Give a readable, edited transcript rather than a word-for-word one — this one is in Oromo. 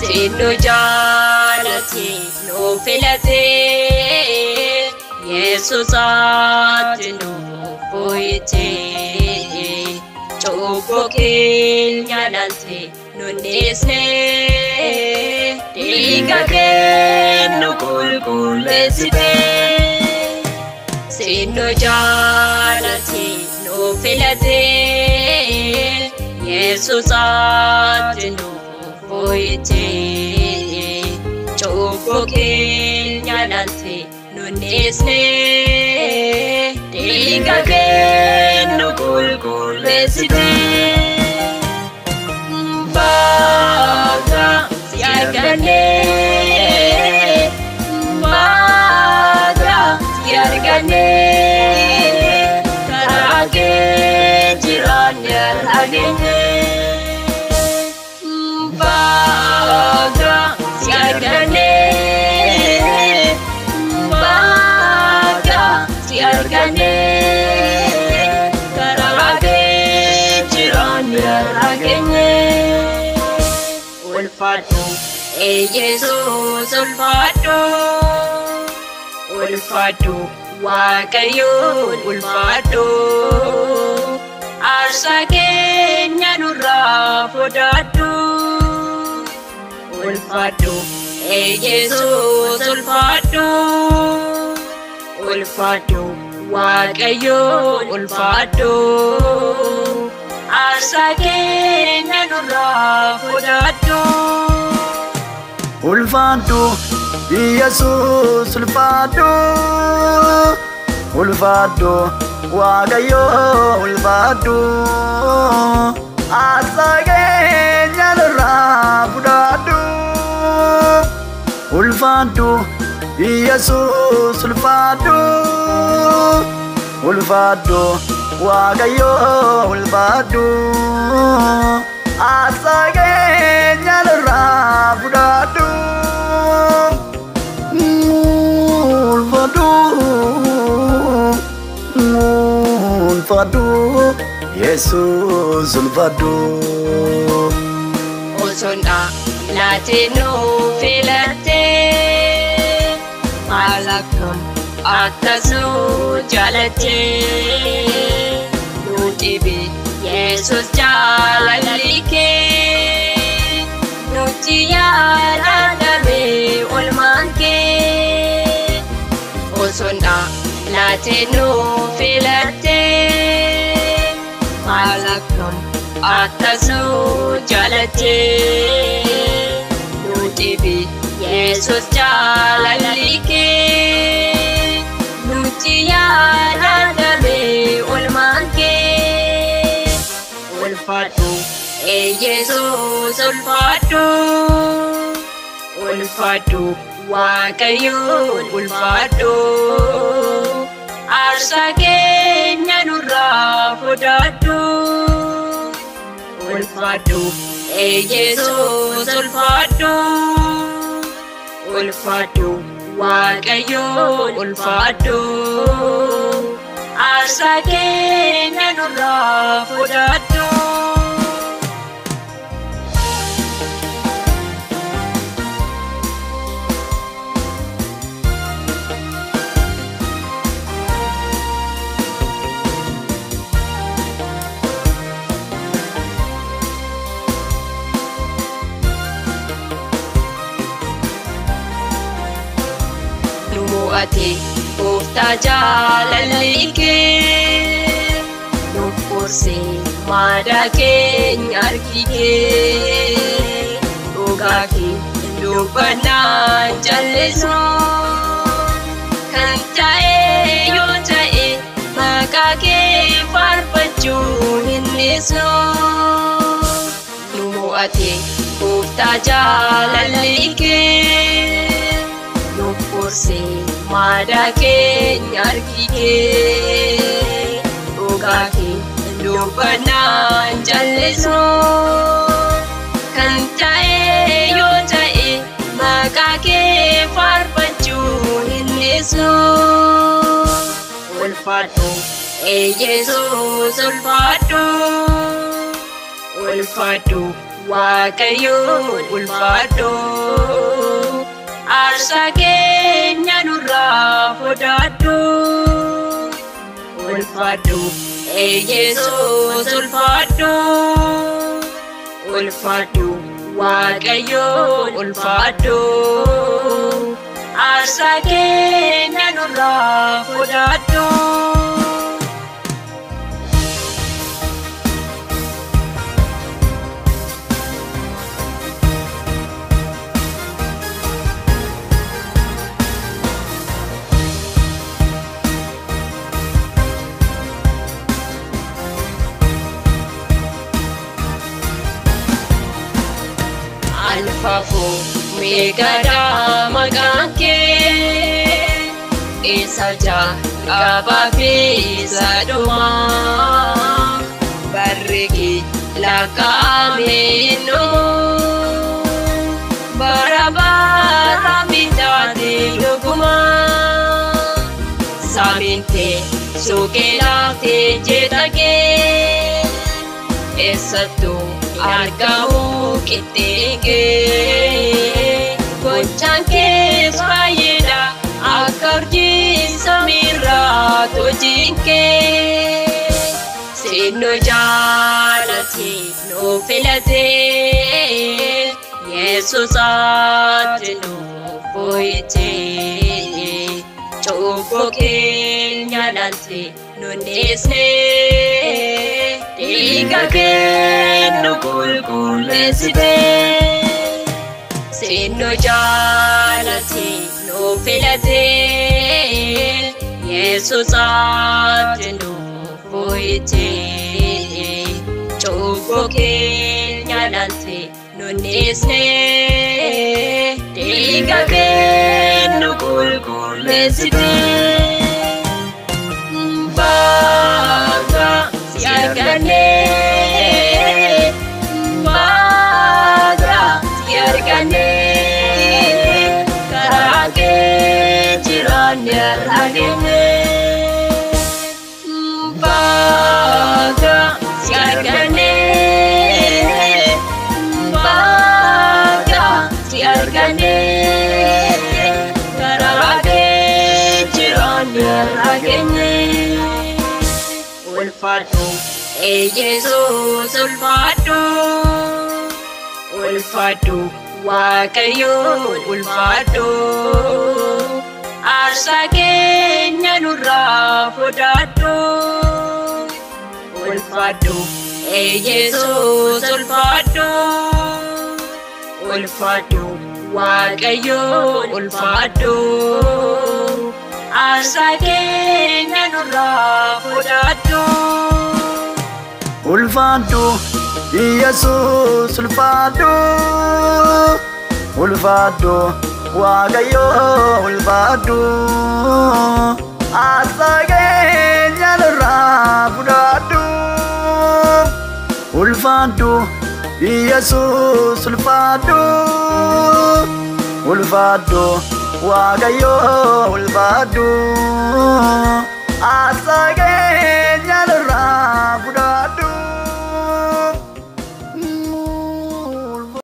Sinu jaalate nu filate Yesuusaatti nu fo'ite Cubbu keenya laalte nu dhiisne dhiiga kee nu qulqulleessite Sinu jaalate nu filate Yesuusaatti nu fo'ite Cubbu keenya laalte nu dhiisne dhiiga kee nu qulqulleessite Baga si arganne Baga si arganne karaa kee jiraanne argine Baga si arganne Baga si arganne karaa kee jiraanne argine Ulfaadhu Yesuus ulfaadhu Ulfaadhu Waaqayyoon ulfaadhu Aarsaa keenya nurraa fudhadhu Ulfaadhu Yesuus ulfaadhu Ulfaadhu Waaqayyoon ulfaadhu Aarsaa keenya nurraa fudhadhu Ulfaadhu Yesuus ulfaadhu Ulfaadhu Waaqayyoon ulfaadhu Aarsaa keenya nurraa fudhadhu Ulfaadhu Yesuus ulfaadhu Ulfaadhu Waaqayyoon ulfaadhu Aarsaa keenya nurraa fudhadhu Ulfaadhu Yesuus ulfaadhu Osonda latino filate Malakam aktasu jalate Nutibi Yesus jalalike Nutiyara dabe ulmanke Osonda latino filate Malakam aktasu jalate Nutibi Yesus jalalike Nutiyara dabe ulmanke Ulfaadhu Yesuus ulfaadhu Ulfaadhu Waaqayyoon ulfaadhu Aarsaa keenya nurraa fudhadhu Ulfaadhu Yesuus ulfaadhu Ulfaadhu Waaqayyoon ulfaadhu Aarsaa keenya nurraa fudhadhu Ati ufta jalalike Nufurse mada keenya argike Dhugaa kee dubbannaan jallisnu Kan ta'e yoo ta'e maqaa kee faarfachuu hin dhiisnu Nu mo'ate ufta jalalike Nufurse mada keenya argike Dhugaa kee dubbannaan jallisnu Kan ta'e yoo ta'e maqaa kee faarfachuu hin dhiisnu Ulfaadhu Yesuus ulfaadhu Ulfaadhu waaqayyoon ulfaadhu. Aarsaa keenya nurraa fudhadhu. Ulfaadhu Yesuus ulfaadhu. Ulfaadhu waaqayyoon ulfaadhu. Aarsaa keenya nurraa fudhadhu. Alfaafo meeqaadha maqaan kee isa jalqabaa fi isa dhumaa barri kee lakkaa'amee hin dhumu bara bara midhaatee dhugumaa saamintee suuqee laaftee jeeta kee eessattuu argamu qixxeegee gochaan kee baay'eedha akka urjii samiirraa hojiin kee seenoo jaalatee nuu filatee Yesuus ati nuu fooyyatee cubbuu keenya laaltee nu dhiisnee dhiiga kee nu qulqulleessitee seenoo jaalatee nuu filatee Yesuus ati nuu fooyyatee cubbuu keenya laaltee nu dhiisnee dhiiga kee nu qulqulleessitee baga si argannee baga si argannee karaa kee jiraanne argannee baga si argannee baga si argannee karaa kee jiraanne argannee. Ulfaadhu Yesuus ulfaadhu. Ulfaadhu waaqayyoon ulfaadhu. Aarsaa keenya nurraa fudhadhu. Ulfaadhu Yesuus ulfaadhu. Ulfaadhu waaqayyoon ulfaadhu. Aarsaa keenya nurraa fudhadhu. Ulfaadhu Yesuus ulfaadhu. Ulfaadhu waaqayyoo ulfaadhu. Aarsaa keenya nurraa fudhadhu. Ulfaadhu Yesuus ulfaadhu. Ulfaadhu waaqayyoo ulfaadhu.